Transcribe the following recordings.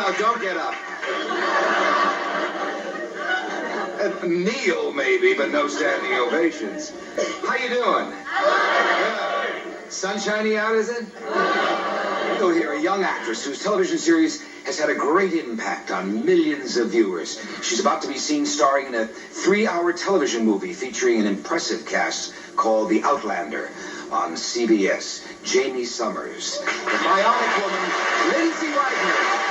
No, don't get up. Kneel, maybe, but no standing ovations. How you doing? Sunshiny out, is it? Oh, here, a young actress whose television series has had a great impact on millions of viewers. She's about to be seen starring in a 3-hour television movie featuring an impressive cast called The Outlander on CBS. Jamie Summers, the bionic woman, Lindsay Wagner.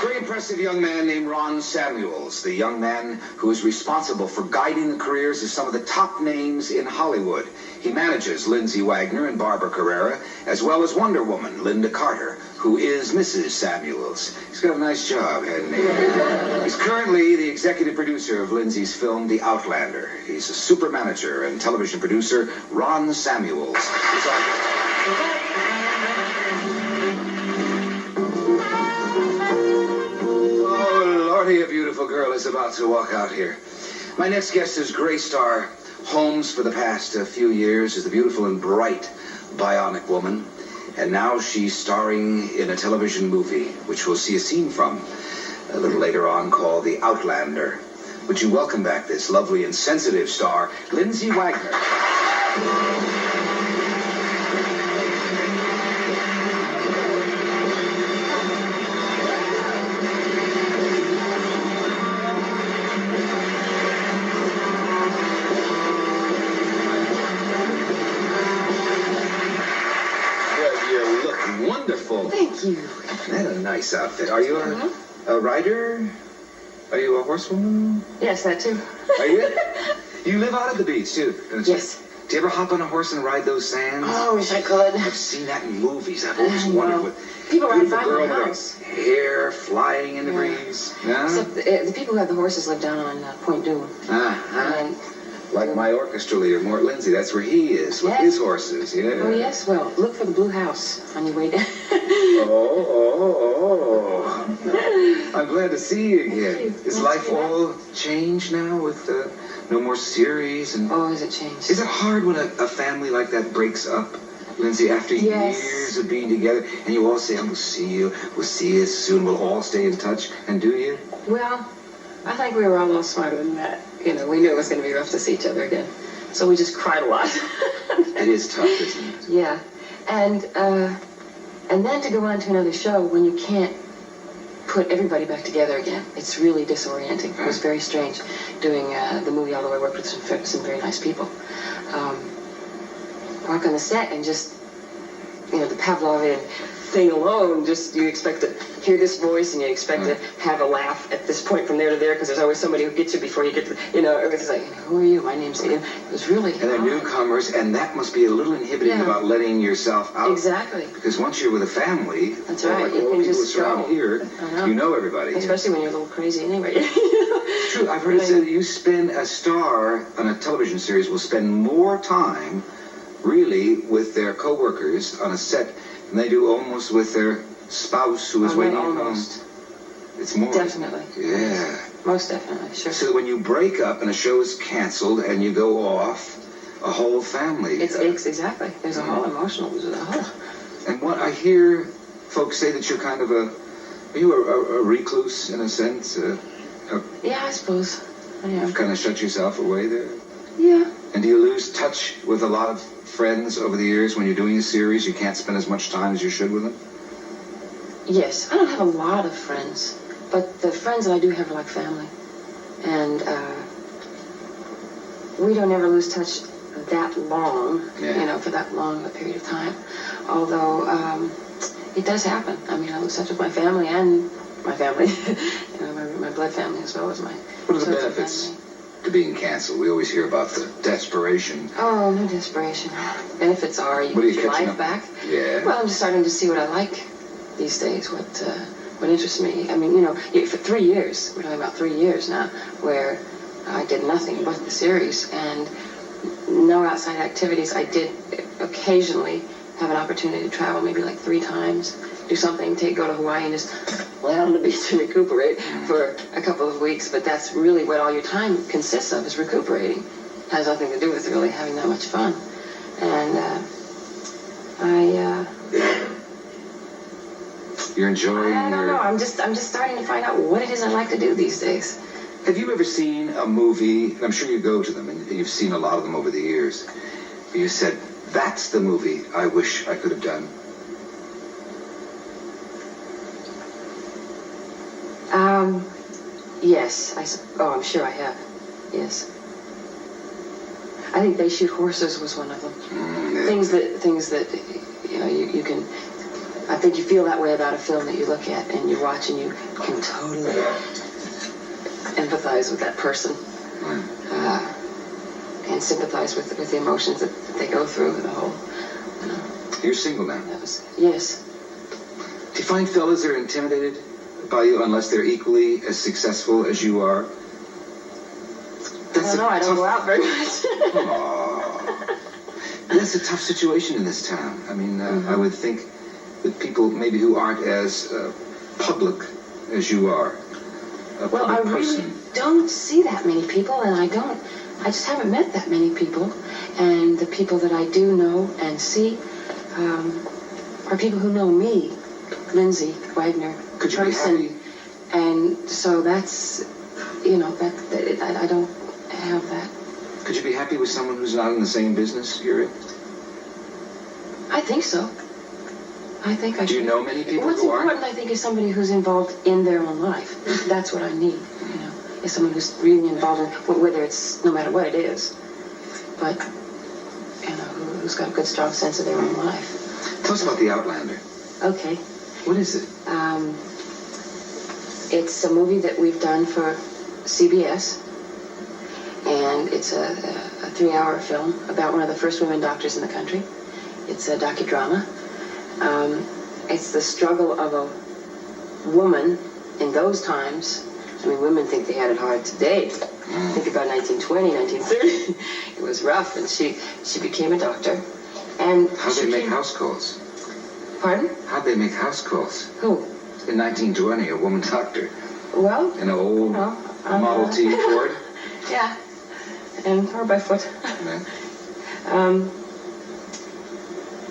Very impressive young man named Ron Samuels, the young man who is responsible for guiding the careers of some of the top names in Hollywood. He manages Lindsay Wagner and Barbara Carrera, as well as Wonder Woman, Linda Carter, who is Mrs. Samuels. He's got a nice job, hasn't he? He's currently the executive producer of Lindsay's film, The Outlander. He's a super manager and television producer, Ron Samuels. A beautiful girl is about to walk out here. My next guest is Grey Star Holmes for the past few years as the beautiful and bright bionic woman. And now she's starring in a television movie, which we'll see a scene from a little later on, called The Outlander. Would you welcome back this lovely and sensitive star, Lindsay Wagner? Wonderful. Thank you. That's a nice outfit. Are you a rider? Are you a horsewoman? Yes, that too. Are you? You live out at the beach too, don't you? Yes. Do you ever hop on a horse and ride those sands? Oh, I wish I could. I've seen that in movies. I've always wondered what people ride by girl my with house. Hair flying in the breeze. Yeah? Except the people who have the horses live down on Point Doom. And like my orchestra leader, Mort Lindsay. That's where he is with his horses. Yeah. Oh yes. Well, look for the blue house on your way down. Oh. I'm glad to see you again. Is life all changed now with no more series? And oh, has it changed? Is it hard when a family like that breaks up, Lindsay, after years of being together, and you all say, "We'll see you soon, we'll all stay in touch," and do you? Well, I think we were all a little smarter than that. You know, we knew it was going to be rough to see each other again, so we just cried a lot. It is tough, isn't it? Yeah, and then to go on to another show when you can't put everybody back together again, it's really disorienting. It was very strange doing the movie, although I worked with some very nice people. Walk on the set and just, the Pavlovian thing alone, just you expect to hear this voice and you expect to have a laugh at this point from there to there because there's always somebody who gets you before you get to, everybody's like, who are you? My name's Ian. It was really And they're newcomers, and that must be a little inhibiting about letting yourself out. Exactly. Because once you're with a family, that's right. like you all can people just around here, you know everybody. Especially when you're a little crazy anyway. It's true. I've heard it said that a star on a television series will spend more time really with their co-workers on a set than they do almost with their spouse who is waiting at home. It's more. Definitely. Yeah. Most definitely, sure. So when you break up and a show is canceled and you go off, a whole family. It's exactly. There's a whole emotional. And what I hear folks say that you're kind of a recluse in a sense. Yeah, I suppose. You've kind of shut yourself away there. Yeah. And do you lose touch with a lot of friends over the years when you're doing a series? You can't spend as much time as you should with them? Yes. I don't have a lot of friends, but the friends that I do have are like family. And we don't ever lose touch that long, for that long a period of time. Although it does happen. I mean, I lose touch with my family and my family, my blood family as well as my... What are the benefits to being canceled? We always hear about the desperation. Oh, no desperation. Benefits are you get your life back. Yeah. Well, I'm just starting to see what I like these days, what interests me. I mean, for 3 years, we're talking about 3 years now, where I did nothing but the series and no outside activities. I did occasionally have an opportunity to travel, maybe like 3 times, do something, go to Hawaii and just lay out on the beach and recuperate for a couple of weeks. But that's really what all your time consists of, is recuperating. has nothing to do with really having that much fun. And You're enjoying I don't know. I'm just starting to find out what it is I like to do these days. Have you ever seen a movie, I'm sure you go to them, and you've seen a lot of them over the years, where you said, that's the movie I wish I could have done? Yes. I'm sure I have. Yes. I think They Shoot Horses was one of them. Yeah. Things that you can. I think you feel that way about a film that you look at and you watch and you can totally empathize with that person and sympathize with the emotions that they go through. The whole. You're single now. Yes. Do you find fellas are intimidated by you unless they're equally as successful as you are? I don't know. I don't go out very much. That's a tough situation in this town. I mean, I would think that people maybe who aren't as public as you are. Well, I really don't see that many people, and I just haven't met that many people. And the people that I do know and see are people who know me, Lindsay Wagner, Could you be happy? And so that's, I don't have that. Could you be happy with someone who's not in the same business you're in? I think so. I think I Do you know many people What's who are? important, I think, is somebody who's involved in their own life. That's what I need, is someone who's really involved in, whether it's, no matter what it is, but, who's got a good, strong sense of their own life. Tell us about The Outlander. Okay. What is it? It's a movie that we've done for CBS, and it's a 3-hour film about one of the first women doctors in the country. It's a docudrama. It's the struggle of a woman in those times. I mean, women think they had it hard today. Think about 1920, 1930. It was rough, and she became a doctor. And how'd they make house calls? Pardon? How'd they make house calls? Who? In 1920, a woman doctor. Well, in an old Model T Ford. Yeah, or by foot. Yeah.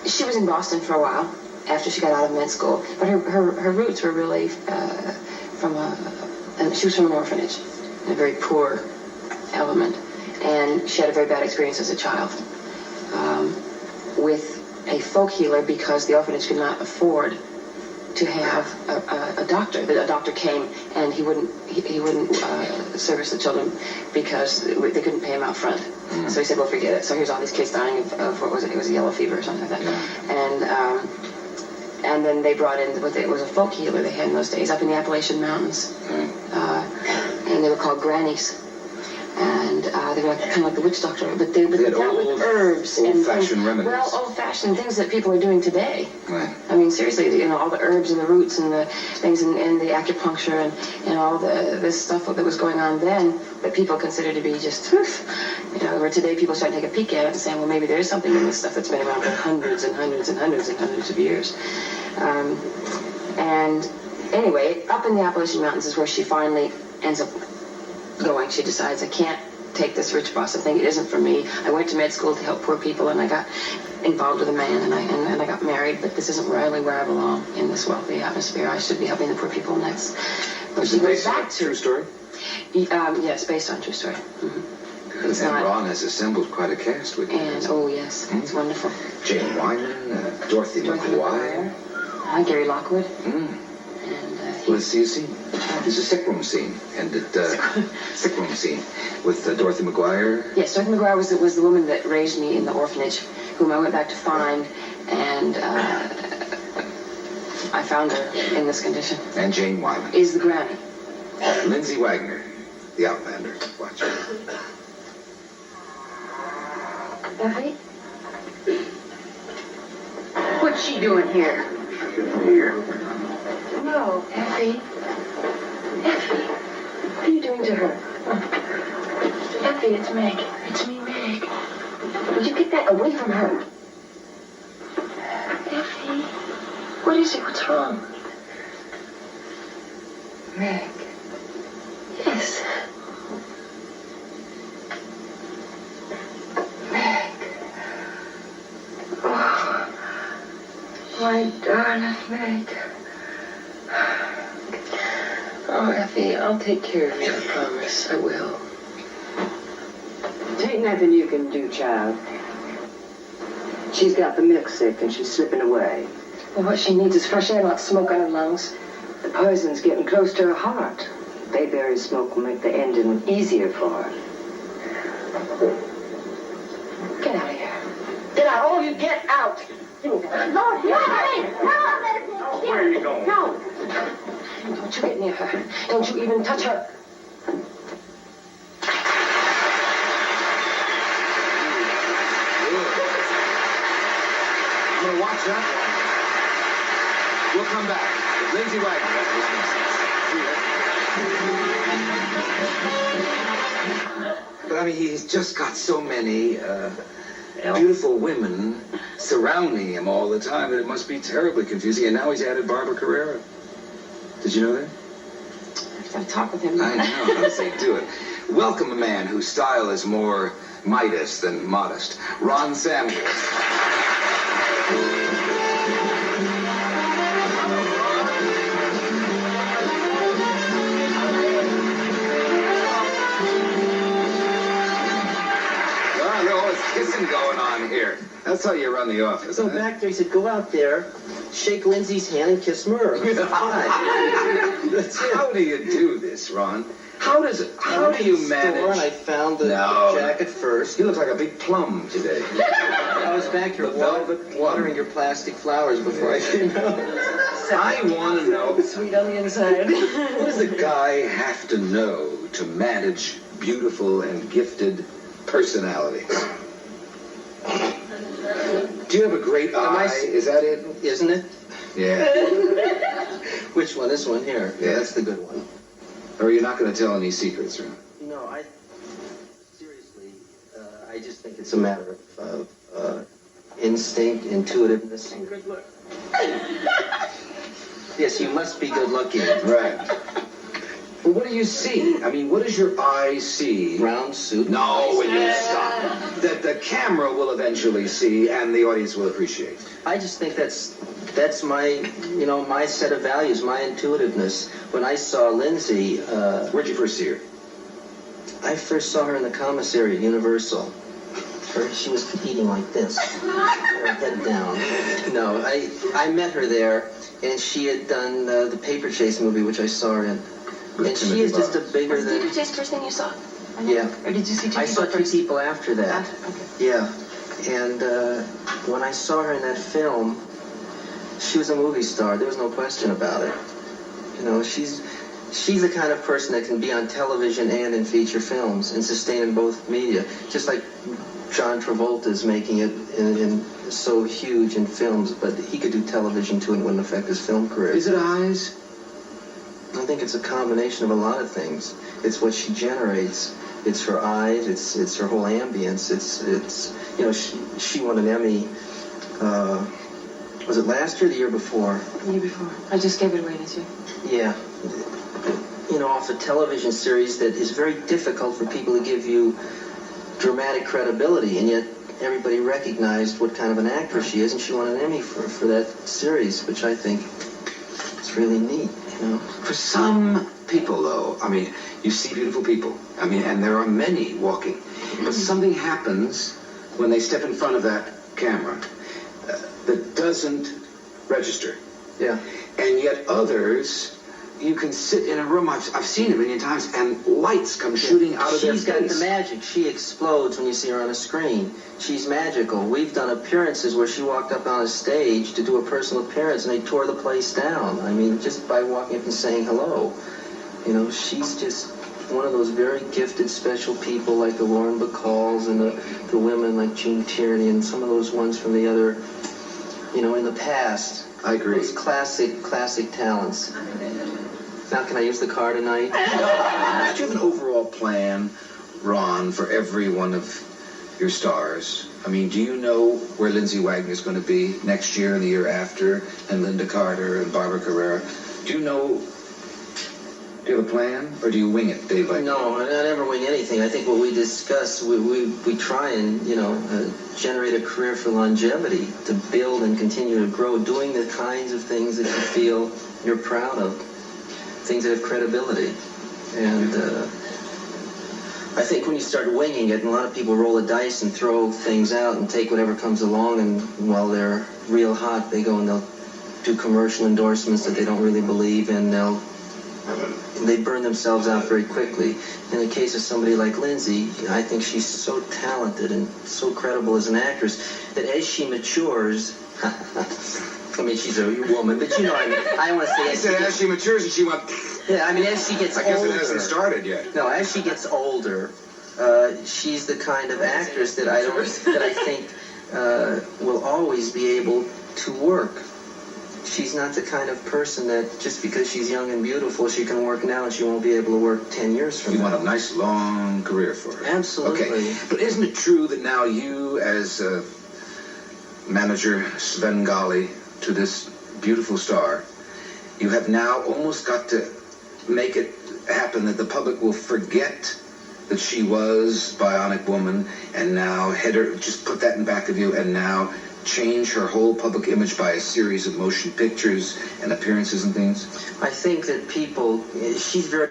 She was in Boston for a while after she got out of med school, but her roots were really she was from an orphanage, in a very poor element, and she had a very bad experience as a child with a folk healer because the orphanage could not afford to have a doctor. A doctor came and he wouldn't service the children because they couldn't pay him out front. So he said, well, forget it. So here's all these kids dying of what was it? It was a yellow fever or something like that. Yeah. And then they brought in it was a folk healer they had in those days up in the Appalachian Mountains. And they were called grannies. And they were kind of like the witch doctor, but they dealt with herbs and old-fashioned remedies. Well, old-fashioned things that people are doing today. Right. I mean, seriously, all the herbs and the roots and the things and the acupuncture and all this stuff that was going on then that people consider to be just, where today people start to take a peek at it and saying, well, maybe there's something in this stuff that's been around for hundreds and hundreds and hundreds and hundreds of years. And anyway, up in the Appalachian Mountains is where she finally ends up going. She decides, I can't take this rich Boston thing. It isn't for me. I went to med school to help poor people, and I got involved with a man, and I got married, but this isn't really where I belong in this wealthy atmosphere. I should be helping the poor people next. But she goes back to true story? Yes, based on true story. And Ron has assembled quite a cast with you. And yes, it's wonderful. Jane Wyman, Dorothy McGuire. Gary Lockwood. Let's see a scene. There's a sick room scene, and sick room scene with Dorothy McGuire. Yes, Dorothy McGuire was the woman that raised me in the orphanage, whom I went back to find, and I found her in this condition. And Jane Wyman is the granny. Lindsay Wagner, The Outlander. Watch it. Effie? What's she doing here? No, Effie. Effie, what are you doing to her? Effie, it's Meg. It's me, Meg. Would you get that away from her? Effie, what is it? What's wrong? Meg. Yes. My darling Meg. Oh, Effie, I'll take care of you, I promise. I will. There ain't nothing you can do, child. She's got the milk sick and she's slipping away. Well, what she needs is fresh air, not smoke on her lungs. The poison's getting close to her heart. Bayberry smoke will make the ending easier for her. Get out of here. Get out. All of you, get out. Lord, no, Where are you going? No. Don't you get near her. Don't you even touch her. I'm going to watch that one. We'll come back with Lindsay Wagner after this message. See ya. But I mean, he's just got so many beautiful women surrounding him all the time that it must be terribly confusing. And now he's added Barbara Carrera. Did you know that? I've got to talk with him. I know. How does he do it? Welcome a man whose style is more Midas than modest. Ron Samuels. Kissing going on here. That's how you run the office. So huh? back there, he said, go out there, shake Lindsay's hand, and kiss Merv. That's it. How do you do this, Ron? How do you manage? And I found the jacket first. You look like a big plum today. I was back here watering your plastic flowers before I came out. I want to know, Sweet on the inside. what does a guy have to know to manage beautiful and gifted personalities? Do you have a great eye? Is that it? Isn't it? Yeah. Which one? This one here. Yeah. That's the good one. Or are you not going to tell any secrets, Ron? No, seriously, I just think it's a matter of instinct, intuitiveness. And good luck. Yes, you must be good looking. Right. Well, what do you see? I mean, what does your eye see? Round suit. No, will you stop? That the camera will eventually see and the audience will appreciate. I just think that's my, my set of values, my intuitiveness. When I saw Lindsay, Where'd you first see her? I first saw her in the commissary at Universal. She was eating like this, her head down. No, I met her there, and she had done the Paper Chase movie, which I saw her in. And she is just a bigger Was than... Paper Chase first thing you saw? Yeah. Or did you see two I people saw two first? people after that. Okay. Yeah. And when I saw her in that film, she was a movie star. There was no question about it. She's the kind of person that can be on television and in feature films and sustain in both media. Just like John Travolta's making it in so huge in films, but he could do television too and it wouldn't affect his film career. Is it eyes? I think it's a combination of a lot of things. It's what she generates. It's her eyes. It's her whole ambience. It's she won an Emmy. Was it last year or the year before? The year before. I just gave it away this year. Yeah. Off a television series that is very difficult for people to give you dramatic credibility, and yet everybody recognized what kind of an actress she is, and she won an Emmy for that series, which I think is really neat. For some people, though, I mean, you see beautiful people. I mean, and there are many walking. But something happens when they step in front of that camera that doesn't register. Yeah. And yet others, you can sit in a room, I've seen it a million times, and lights come shooting out of their face. She's got the magic. She explodes when you see her on a screen. She's magical. We've done appearances where she walked up on a stage to do a personal appearance, and they tore the place down. I mean, just by walking up and saying hello. She's just one of those very gifted, special people like the Lauren Bacalls and the women like Jean Tierney and some of those ones from the other, in the past. I agree. Those classic talents. Now, can I use the car tonight? Do you have an overall plan, Ron, for every one of your stars? I mean, do you know where Lindsay Wagner is going to be next year and the year after, and Linda Carter and Barbara Carrera? Do you know Do you have a plan, or do you wing it day by day? No, I never wing anything. I think what we discuss, we try and, generate a career for longevity, to build and continue to grow, doing the kinds of things that you feel you're proud of, things that have credibility. And I think when you start winging it, and a lot of people roll the dice and throw things out and take whatever comes along, and while they're real hot, they go and they'll do commercial endorsements that they don't really believe in. They burn themselves out very quickly. In the case of somebody like Lindsay, I think she's so talented and so credible as an actress that as she matures, I mean, she's a woman, but I mean, I want to say... I said as she matures and she went... Yeah, I mean, as she gets older... I guess it hasn't started yet. No, as she gets older, she's the kind of actress that I think will always be able to work. She's not the kind of person that just because she's young and beautiful, she can work now and she won't be able to work 10 years from now. You want a nice long career for her. Absolutely. Okay, but isn't it true that now you, as manager Svengali to this beautiful star, you have now almost got to make it happen that the public will forget that she was Bionic Woman, and now just put that in back of you, and now change her whole public image by a series of motion pictures and appearances and things? I think that she's very